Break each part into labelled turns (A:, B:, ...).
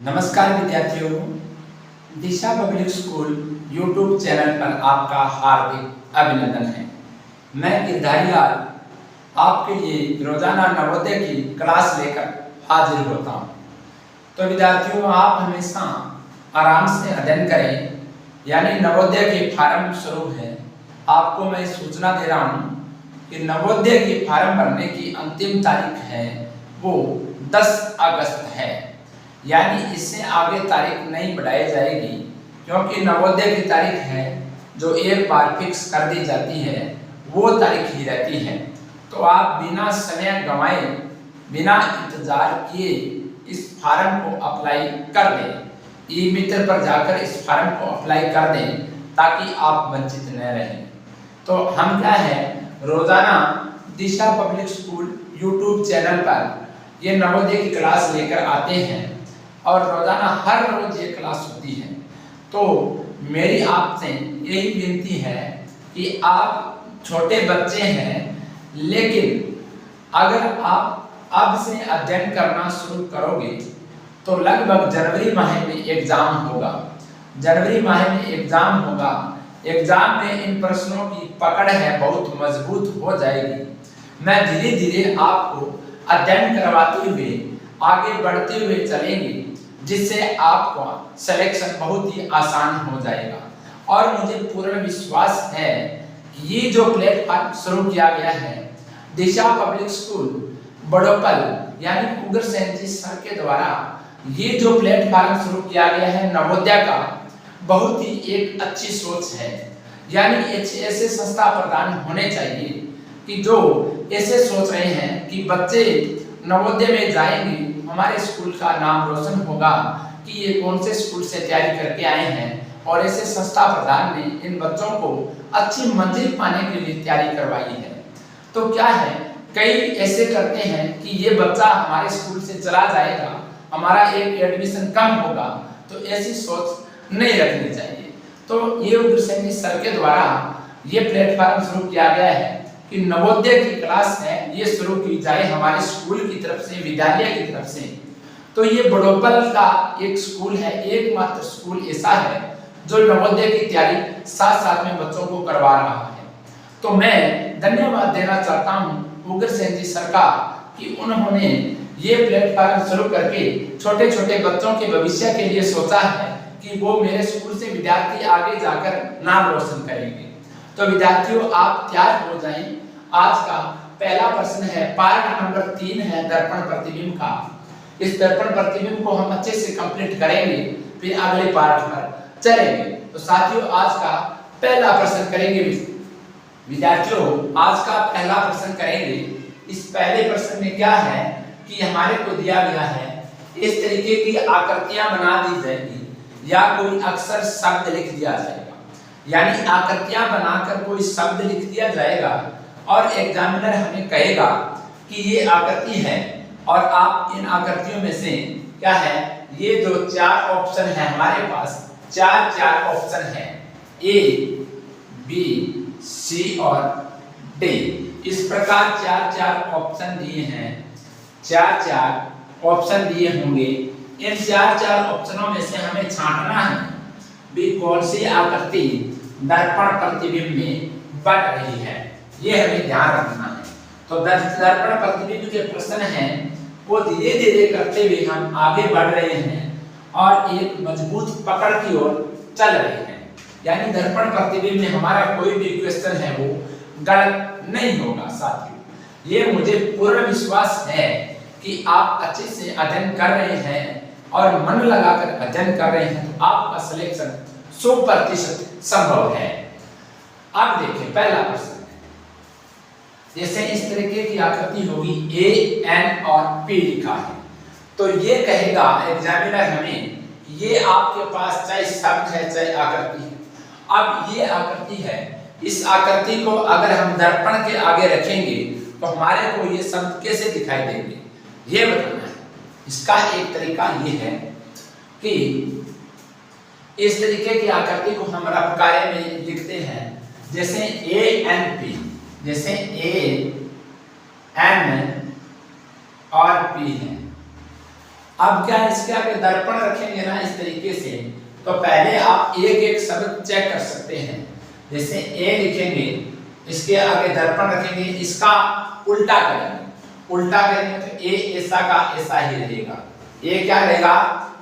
A: नमस्कार विद्यार्थियों, दिशा public school YouTube channel पर आपका हार्दिक अभिनंदन है। मैं गिरधारी लाल आपके लिए रोजाना नवोदय की क्लास लेकर हाजिर होता हूँ। तो विद्यार्थियों, आप हमेशा आराम से अध्ययन करें, यानी नवोदय के फार्म शुरू है। आपको मैं सूचना दे रहा हूँ कि नवोदय के फार्म भरने की अंतिम तारीख है वो 10 अगस्त है, यानी इससे आगे तारीख नहीं बढ़ाई जाएगी, क्योंकि नवोदय की तारीख है जो एक बार फिक्स कर दी जाती है वो तारीख ही रहती है। तो आप बिना समय गंवाए, बिना इंतजार किए इस फार्म को अप्लाई कर दें। ई मित्र पर जाकर इस फार्म को अप्लाई कर दें ताकि आप वंचित न रहें। तो हम क्या है, रोजाना दिशा पब्लिक स्कूल यूट्यूब चैनल पर ये नवोदय की क्लास लेकर आते हैं और रोजाना हर रोज ये क्लास होती है। तो मेरी आपसे यही विनती है कि आप छोटे बच्चे हैं, लेकिन अगर आप अब से अध्ययन करना शुरू करोगे तो लगभग जनवरी माह में एग्जाम होगा। जनवरी माह में एग्जाम होगा। एग्जाम में इन प्रश्नों की पकड़ है बहुत मजबूत हो जाएगी। मैं धीरे धीरे आपको अध्ययन करवाते हुए आगे बढ़ते हुए चलेंगे, जिससे आपका सिलेक्शन बहुत ही आसान हो जाएगा। और मुझे पूर्ण विश्वास है कि ये जो प्लेटफॉर्म शुरू किया गया है दिशा पब्लिक स्कूल बड़ोपल यानी उग्रसेन जी सर के द्वारा, ये जो प्लेटफॉर्म शुरू किया गया है नवोदय का, बहुत ही एक अच्छी सोच है। यानी ऐसे संस्था प्रदान होने चाहिए कि जो ऐसे सोच रहे हैं कि बच्चे नवोदय में जाएंगे, हमारे स्कूल का नाम रोशन होगा कि ये कौन से स्कूल से तैयारी करके आए हैं, और ऐसे संस्था प्रधान ने इन बच्चों को अच्छी मंजिल पाने के लिए तैयारी करवाई है। तो क्या है, कई ऐसे करते हैं कि ये बच्चा हमारे स्कूल से चला जाएगा, हमारा एक एडमिशन कम होगा, तो ऐसी सोच नहीं रखनी चाहिए। तो ये उग्रसेन जी सर के द्वारा ये प्लेटफॉर्म शुरू किया गया है कि नवोदय की क्लास है ये शुरू की जाए हमारे स्कूल की तरफ से, विद्यालय की तरफ से। तो ये बड़ोपल का एक स्कूल है, एकमात्र स्कूल ऐसा है जो नवोदय की तैयारी साथ साथ में बच्चों को करवा रहा है। तो मैं धन्यवाद देना चाहता हूँ उग्रसेन जी सर का कि उन्होंने ये प्लेटफॉर्म शुरू करके छोटे छोटे बच्चों के भविष्य के लिए सोचा है कि वो मेरे स्कूल से विद्यार्थी आगे जाकर नाम रोशन करेंगे। तो विद्यार्थियों, आप तैयार हो जाएं। आज का पहला प्रश्न है, पार्ट नंबर 3 है दर्पण प्रतिबिंब का। इस दर्पण प्रतिबिंब को हम अच्छे से कंप्लीट करेंगे, फिर अगले पार्ट पर चलेंगे। तो साथियों, आज का पहला प्रश्न करेंगे विद्यार्थियों, आज का पहला प्रश्न करेंगे। इस पहले प्रश्न में क्या है कि हमारे को दिया गया है इस तरीके की आकृतियां बना दी जाएगी या कोई अक्षर शब्द लिख दिया जाएगा, यानी आकृतियां बनाकर कोई शब्द लिख दिया जाएगा और एग्जामिनर हमें कहेगा कि ये आकृति है, और आप इन आकृतियों में से क्या है, ये जो 4 ऑप्शन है हमारे पास, 4 ऑप्शन है, ए, बी, सी और डी। इस प्रकार 4 ऑप्शन दिए हैं, 4 ऑप्शन दिए होंगे। इन 4 ऑप्शनों में से हमें छांटना है भी कौन सी आकृति दर्पण प्रतिबिंब में बन रही है, ये हमें ध्यान रखना है। तो दर्पण प्रतिबिंब के प्रश्न हैं वो धीरे धीरे करते हुए हम आगे बढ़ रहे हैं और एक मजबूत पकड़ की ओर चल रहे हैं। यानी दर्पण प्रतिबिंब में हमारा कोई भी क्वेश्चन है वो गलत नहीं होगा। साथियों, ये मुझे पूर्ण विश्वास है कि आप अच्छे से अध्ययन कर रहे हैं और मन लगाकर अध्ययन कर रहे हैं, तो आपका सिलेक्शन 100% संभव है। अब देखिए पहला प्रश्न, जैसे इस तरीके की आकृति होगी, ए, एन और पी लिखा है, तो ये कहेगा एग्जामिनर हमें ये आपके पास चाहे शब्द है चाहे आकृति है। अब ये आकृति है, इस आकृति को अगर हम दर्पण के आगे रखेंगे तो हमारे को ये शब्द कैसे दिखाई देंगे, ये बताना है। इसका एक तरीका ये है कि इस तरीके की आकृति को हम रफ कार्य में लिखते हैं, जैसे ए एन पी, जैसे ए एन और पी है। अब क्या है, इसके आगे दर्पण रखेंगे ना इस तरीके से, तो पहले आप एक एक शब्द चेक कर सकते हैं। जैसे ए लिखेंगे, इसके आगे दर्पण रखेंगे, इसका उल्टा करेंगे, उल्टा करेंगे तो ए ऐसा का ऐसा ही रहेगा, ए क्या रहेगा,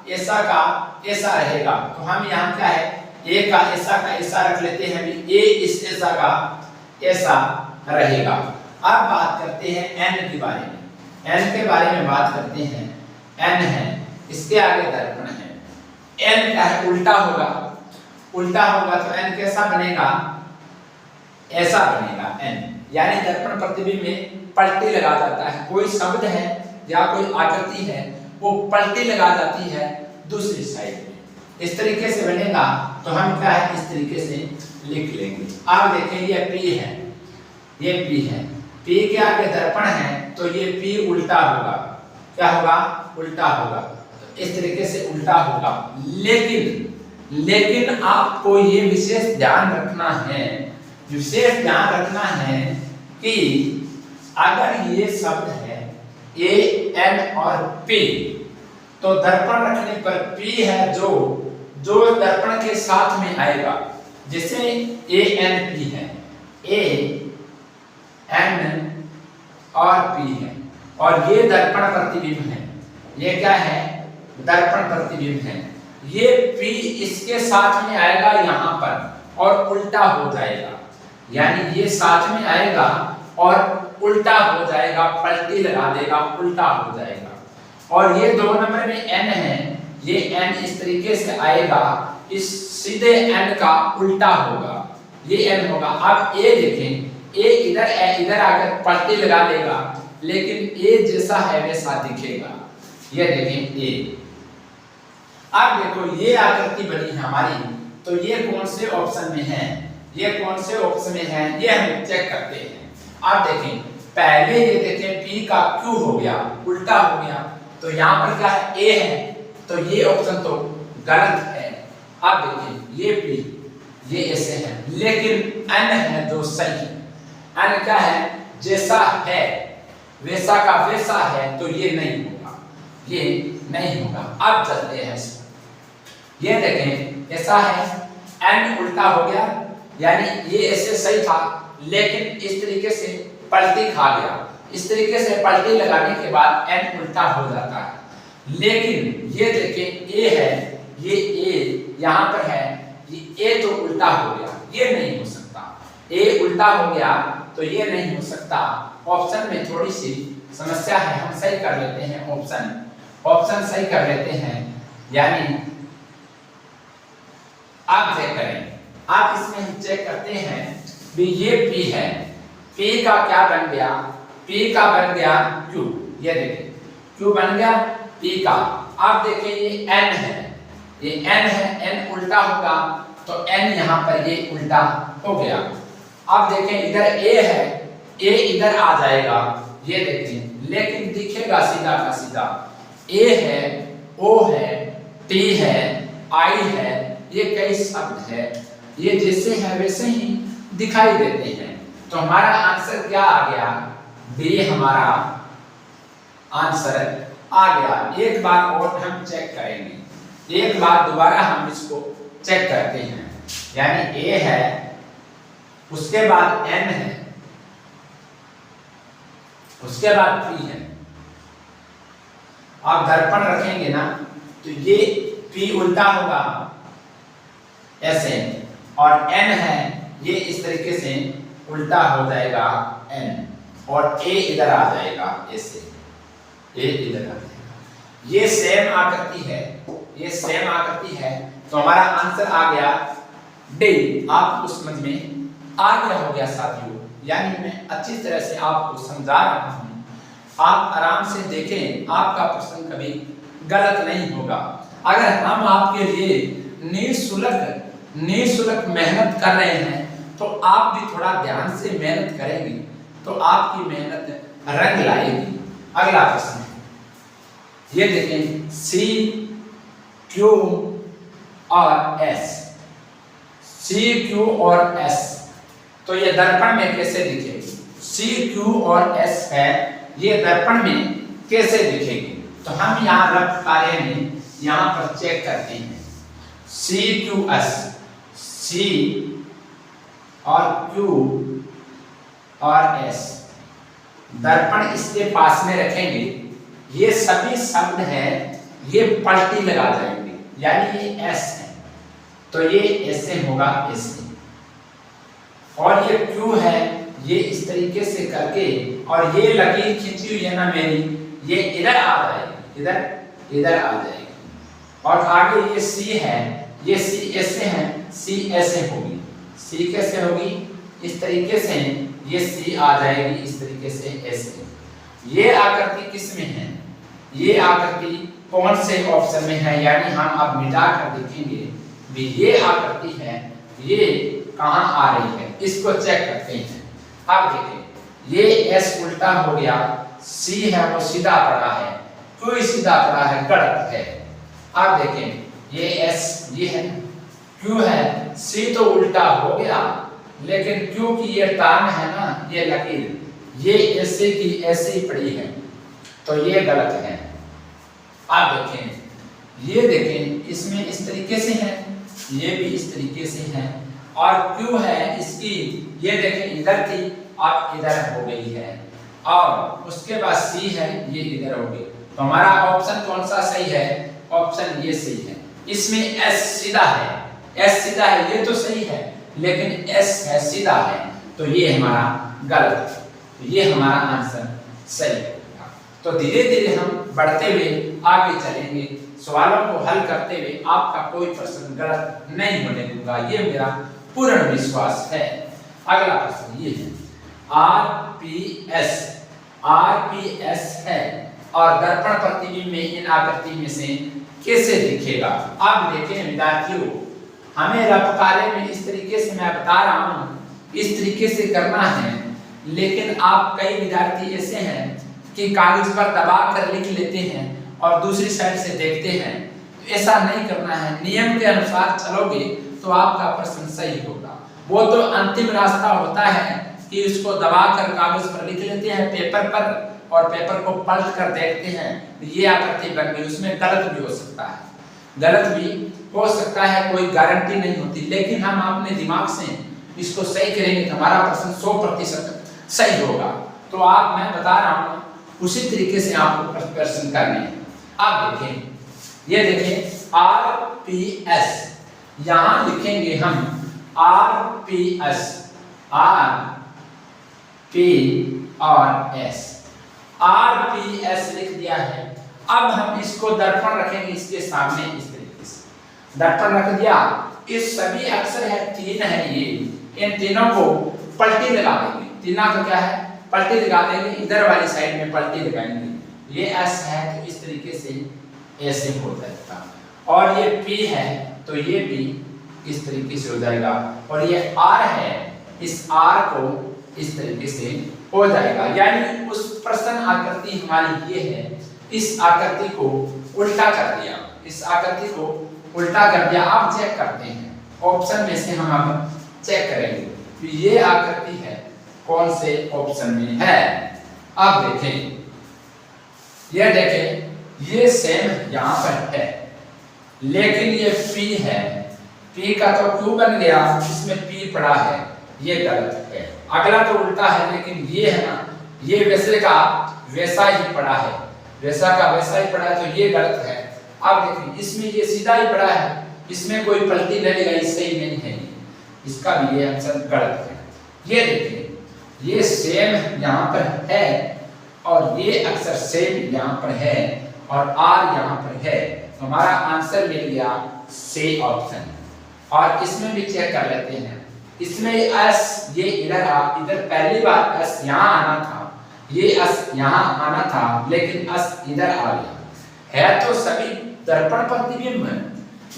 A: ऐसा का ऐसा रहेगा। तो हम यहाँ क्या है, ए का ऐसा रख लेते हैं, ए इस ऐसा का ऐसा रहेगा। अब बात करते हैं एन के बारे में, एन के बारे में बात करते हैं। एन है, इसके आगे दर्पण है, एन क्या है, उल्टा होगा, उल्टा होगा तो एन कैसा बनेगा, ऐसा बनेगा एन, यानी दर्पण प्रतिबिंब में पलटी लगा जाता है, कोई शब्द है या कोई आकृति है वो पलटी लगा जाती है दूसरी साइड में, इस तरीके से बनेगा। तो हम क्या है, इस तरीके से लिख लेंगे। आप देखें ये पी है, ये पी है, पी के आगे दर्पण है तो ये पी उल्टा होगा, क्या होगा, उल्टा होगा, तो इस तरीके से उल्टा होगा। लेकिन आपको ये विशेष ध्यान रखना है, विशेष ध्यान रखना है कि अगर ये शब्द है ए एन और पी, तो दर्पण रखने पर पी है जो दर्पण के साथ में आएगा। जैसे ए एन पी है, ए एन और पी है, और ये दर्पण प्रतिबिंब है, ये क्या है, दर्पण प्रतिबिंब है। ये पी इसके साथ में आएगा यहाँ पर और उल्टा हो जाएगा, यानी ये साथ में आएगा और उल्टा हो जाएगा, पलटी लगा देगा, उल्टा हो जाएगा। और ये 2 नंबर में एन है, ये एन इस तरीके से आएगा, इस सीधे एन का उल्टा होगा, ये एन होगा। अब ए देखें, ए इधर आकर पलटी लगा देगा, लेकिन ए जैसा है वैसा दिखेगा, ये देखें ए। अब देखो ये आकृति बनी है हमारी, तो ये कौन से ऑप्शन में है, ये कौन से ऑप्शन में है, ये हम चेक करते हैं। आप देखें, पहले ये देखें पी का क्यू हो गया, उल्टा हो गया, तो यहाँ पर क्या है, ए है, तो ये ऑप्शन तो गलत है। आप देखें ये पी, ये ऐसे है, लेकिन एन है जो सही है। एन क्या है, जैसा है वैसा का वैसा है, तो ये नहीं होगा, ये नहीं होगा। अब चलते हैं इस पर, ये देखें ऐसा है, एन उल्टा हो गया, यानी ये ऐसे सही था, लेकिन इस तरीके से पलटी खा गया, इस तरीके से पलटी लगाने के बाद एन उल्टा हो जाता है। लेकिन ये देखें ए है, ये ए यहाँ पर है, ये ए तो उल्टा हो गया, ये नहीं हो सकता, ए उल्टा हो गया तो ये नहीं हो सकता। ऑप्शन में थोड़ी सी समस्या है, हम सही कर लेते हैं, ऑप्शन सही कर लेते हैं, यानी आप चेक करें। आप इसमें हम चेक करते हैं भी, ये पी है, पी का क्या बन गया, पी का बन गया क्यू, ये देखिए क्यू बन गया पी का। आप देखिए ये एन है, ये एन है, एन उल्टा होगा तो एन यहाँ पर ये उल्टा हो गया। अब देखें इधर ए है, ए इधर आ जाएगा, ये देखिए, लेकिन दिखेगा सीधा का सीधा, ए है, ओ है, टी है, आई है, ये कई शब्द है, ये जैसे है वैसे ही दिखाई देते हैं। तो हमारा आंसर क्या आ गया, बी हमारा आंसर आ गया। एक बार और हम चेक करेंगे, एक बार दोबारा हम इसको चेक करते हैं, यानी ए है, उसके बाद एन है, उसके बाद पी है। आप दर्पण रखेंगे ना तो ये पी उल्टा होगा ऐसे, और एन है ये इस तरीके से उल्टा हो जाएगा एन, और ए इधर आ जाएगा ऐसे, ए इधर आ जाएगा। ये सेम आकृति है, ये सेम आकृति है, तो हमारा आंसर आ गया डी। आपको समझ में आ गया हो गया साथियों, यानी मैं अच्छी तरह से आपको समझा रहा हूं, आप आराम से देखें, आपका प्रश्न कभी गलत नहीं होगा। अगर हम आपके लिए निःशुल्क मेहनत कर रहे हैं तो आप भी थोड़ा ध्यान से मेहनत करेंगे तो आपकी मेहनत रंग लाएगी। अगला प्रश्न है, ये देखें सी क्यू और एस, सी क्यू और एस, तो ये दर्पण में कैसे दिखेगी, सी क्यू और एस है, ये दर्पण में कैसे दिखेगी। तो हम यहाँ रफ कार्य में यहाँ पर चेक करते हैं CQS, C और Q और S, दर्पण इसके पास में रखेंगे, ये सभी शब्द हैं, ये पलटी लगा जाएंगे, यानी ये S है तो ये ऐसे होगा ऐसे, और ये Q है, ये इस तरीके से करके, और ये लकीर खींची हुई है ना मेरी, ये इधर आ जाएगी, इधर आ जाएगी, और आगे ये C है, ये C ऐसे है, C ऐसे होगी, C कैसे होगी, इस तरीके से, ये C आ जाएगी इस तरीके से ऐसे। ये आकृति किस में है, ये आकृति कौन से ऑप्शन में है, यानी हम अब मिटा कर देखेंगे भी ये आकृति है, ये कहाँ आ रही है, इसको चेक करते हैं। अब देखें ये S उल्टा हो गया, C है वो सीधा पड़ा है, Q सीधा पड़ा है, गलत है। अब देखें ये S ये है, Q है, C तो उल्टा हो गया, लेकिन Q की ये टांग है ना, ये लकीर, ये ऐसे की ऐसे ही पड़ी है, तो ये गलत है। अब देखें ये देखें, इसमें इस तरीके से है, ये भी इस तरीके से है, और Q है इसकी, ये देखें इधर थी अब इधर हो गई है, और उसके बाद C है, ये इधर हो गई, तो हमारा ऑप्शन कौन सा सही है, ऑप्शन ये सही है। इसमें S सीधा है, S सीधा है, ये तो सही है, लेकिन S है सीधा है, तो ये हमारा गलत है, तो ये हमारा आंसर सही है। तो धीरे धीरे हम बढ़ते हुए आगे चलेंगे, सवालों को हल करते हुए आपका कोई प्रश्न गलत नहीं होने दूंगा, ये मेरा पूर्ण विश्वास है। अगला प्रश्न ये है RPS है और दर्पण प्रतिबिंब में इन आकृति में से कैसे दिखेगा। अब देखें विद्यार्थियों, हमें रफ कार्य में इस तरीके से मैं बता रहा हूँ, इस तरीके से करना है, लेकिन आप कई विद्यार्थी ऐसे हैं कि कागज पर दबा कर लिख लेते हैं और दूसरी साइड से देखते हैं, तो ऐसा नहीं करना है। नियम के अनुसार चलोगे तो आपका प्रश्न सही होगा। वो तो अंतिम रास्ता होता है कि उसको दबा कर कागज पर लिख लेते हैं पेपर पर, और पेपर को पलट कर देखते हैं ये आकृति बन गई, उसमें गलत भी हो सकता है, गलत भी हो सकता है, कोई गारंटी नहीं होती, लेकिन हम अपने दिमाग से इसको सही करेंगे तो हमारा प्रश्न 100% सही होगा। तो आप मैं बता रहा हूँ उसी तरीके से आपको प्रश्न करने हैं। अब देखें, ये देखें RPS, यहाँ लिखेंगे हम RPS, RP और S, RPS लिख दिया है। अब हम इसको दर्पण रखेंगे इसके सामने इस तरीके से, दर्पण रख दिया, इस सभी अक्षर है 3 है ये, इन तीनों को पलटी लगा देंगे, तीनों को क्या है पलटी लगा देंगे, इधर वाली साइड में पलटी लगाएंगे, ये S है तो इस तरीके से ऐसे हो जाएगा, और ये P है तो ये भी इस तरीके से हो जाएगा, और ये R है, इस R को इस तरीके से हो जाएगा। यानी उस प्रश्न आकृति हमारी ये है, इस आकृति को उल्टा कर दिया, इस आकृति को उल्टा कर दिया। आप चेक करते हैं ऑप्शन में से, हम अब चेक करेंगे कि ये आकृति है कौन से ऑप्शन में है। अब देखें, ये देखें ये सेम यहाँ पर है, लेकिन ये P है, P का तो Q बन गया, इसमें P पड़ा है, ये गलत है। अगला तो उल्टा है, लेकिन ये है ना, ये वैसे का वैसा ही पड़ा है, वैसा का वैसा ही पड़ा है, तो ये गलत है। अब देखिए इसमें ये सीधा ही पड़ा है, इसमें कोई पलटी नहीं लगाई, सही नहीं है, इसका भी ये आंसर गलत है। ये देखिए ये सेम यहाँ पर है, और ये अक्षर सेम यहाँ पर है, और R यहाँ पर है, तो हमारा आंसर मिल गया C ऑप्शन। और इसमें भी चेक कर लेते हैं, इसमें S ये इधर इधर पहली बार S यहाँ आना था, ये S यहाँ आना था, लेकिन S इधर आ गया है, तो सभी दर्पण प्रतिबिंब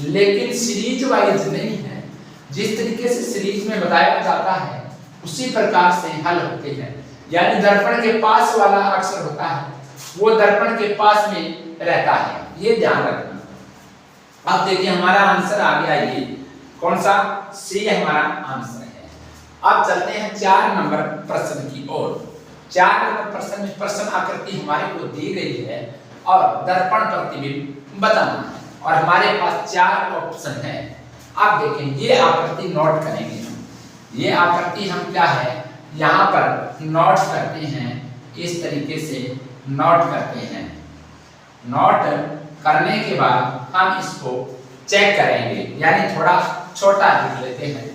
A: लेकिन सीरीज वाइज नहीं है। जिस तरीके से सीरीज में बताया जाता है उसी प्रकार से हल होते हैं, यानी दर्पण के पास वाला अक्षर होता है वो दर्पण के पास में रहता है, ये ध्यान रखना। अब देखिए हमारा आंसर आ गया, ये कौन सा C हमारा आंसर है। अब चलते हैं 4 नंबर प्रश्न की ओर। 4 नंबर प्रश्न में प्रश्न आकृति हमारे को दी गई है, और दर्पण प्रतिबिंब बताना है। और हमारे पास 4 ऑप्शन है। आप देखें, ये आकृति नोट करेंगे हम। ये आकृति हम क्या है यहाँ पर नोट करते हैं, इस तरीके से नोट करते हैं। नोट करने के बाद हम इसको चेक करेंगे, यानी थोड़ा छोटा लिख लेते हैं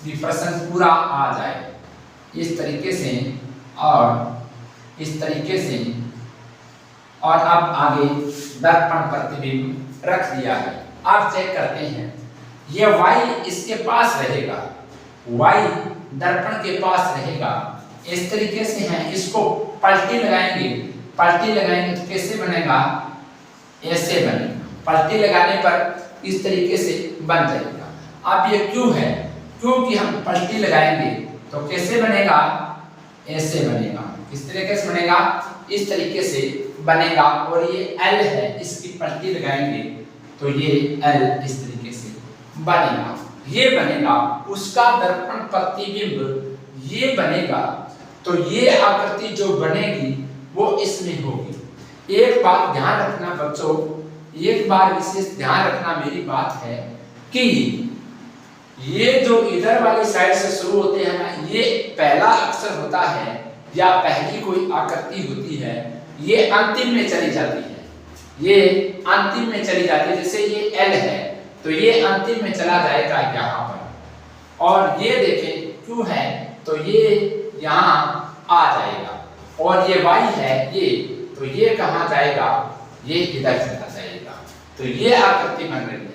A: कि प्रश्न पूरा आ जाए, इस तरीके से और इस तरीके से। और अब आगे दर्पण प्रतिबिंब रख दिया है। आप चेक करते हैं, ये y इसके पास रहेगा, y दर्पण के पास रहेगा, इस तरीके से है। इसको पलटी लगाएंगे, पलटी लगाएंगे तो कैसे बनेगा, ऐसे बनेगा। पलटी लगाने पर इस तरीके से बन जाएगा। अब ये क्यों है, क्योंकि हम पलटी लगाएंगे तो कैसे बनेगा, ऐसे बनेगा। किस तरीके से बनेगा, इस तरीके से बनेगा। और ये L है, इसकी पलटी लगाएंगे तो ये L इस तरीके से बनेगा, ये बनेगा। उसका दर्पण प्रतिबिंब ये बनेगा, तो ये आकृति जो बनेगी वो इसमें होगी। एक बात ध्यान रखना बच्चों, एक बार विशेष ध्यान रखना मेरी बात है कि ये जो इधर वाली साइड से शुरू होते हैं ना, ये पहला अक्षर होता है या पहली कोई आकृति होती है, ये अंतिम में चली जाती है, ये अंतिम में चली जाती है। जैसे ये L है तो ये अंतिम में चला जाएगा यहाँ पर। और ये देखें क्यों है, तो ये यहाँ आ जाएगा। और ये y है ये, तो ये कहाँ जाएगा, ये इधर चला जाएगा। तो ये आकृति बन रही है।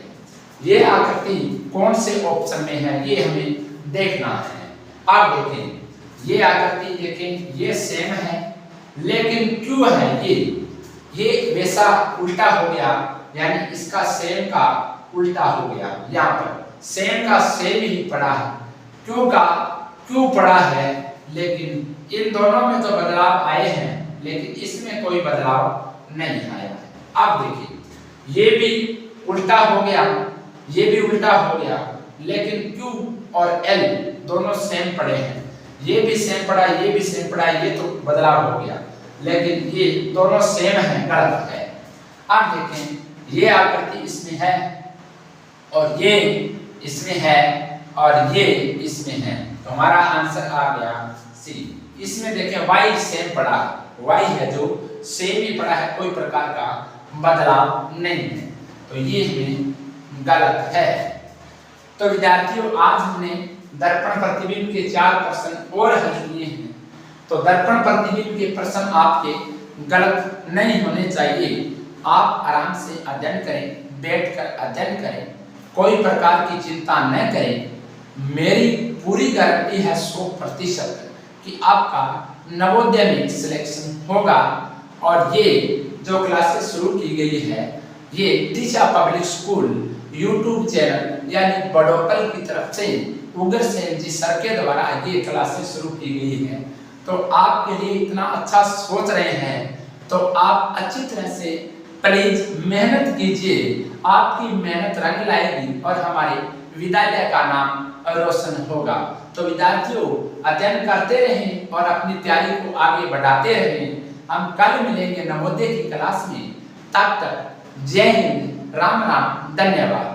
A: ये आकृति कौन से ऑप्शन में है ये हमें देखना है। आप देखें, ये आकृति देखें, ये सेम है, लेकिन क्यों है ये वैसा उल्टा हो गया, यानी इसका सेम का उल्टा हो गया। यहाँ पर सेम का सेम ही पड़ा है, क्यों पड़ा है, लेकिन इन दोनों में तो बदलाव आए हैं, लेकिन इसमें कोई बदलाव नहीं आया है। अब देखिए, ये भी उल्टा हो गया, ये भी उल्टा हो गया, लेकिन Q और L दोनों सेम पड़े हैं। ये भी सेम पड़ा, ये भी सेम पड़ा, ये तो बदलाव हो गया, लेकिन ये दोनों सेम है, गलत है। अब देखें, ये आकृति इसमें है और ये इसमें है और ये इसमें है, तो हमारा आंसर आ गया सी। इसमें देखें y सेम पड़ा, y है जो सेम ही पड़ा है, कोई प्रकार का बदलाव नहीं है, तो ये हमें गलत है। तो विद्यार्थियों, आज हमने दर्पण प्रतिबिंब के 4 प्रश्न और हल किए हैं। तो दर्पण प्रतिबिंब के प्रश्न आपके गलत नहीं होने चाहिए। आप आराम से अध्ययन करें, बैठकर अध्ययन करें, कोई प्रकार की चिंता न करें। मेरी पूरी गारंटी है 100% कि आपका नवोदय में सिलेक्शन होगा। और ये जो क्लासेस शुरू की गई है, ये दिशा पब्लिक स्कूल यूट्यूब चैनल यानी बड़ोकल की तरफ से उग्रसेन जी सर के द्वारा ये क्लासेस शुरू की गई है। तो आपके लिए इतना अच्छा सोच रहे हैं, तो आप अच्छी तरह से प्लीज मेहनत कीजिए। आपकी मेहनत रंग लाएगी और हमारे विद्यालय का नाम रोशन होगा। तो विद्यार्थियों, अध्ययन करते रहें और अपनी तैयारी को आगे बढ़ाते रहें। हम कल मिलेंगे नवोदय की क्लास में। तब तक जय हिंद, राम राम, धन्यवाद।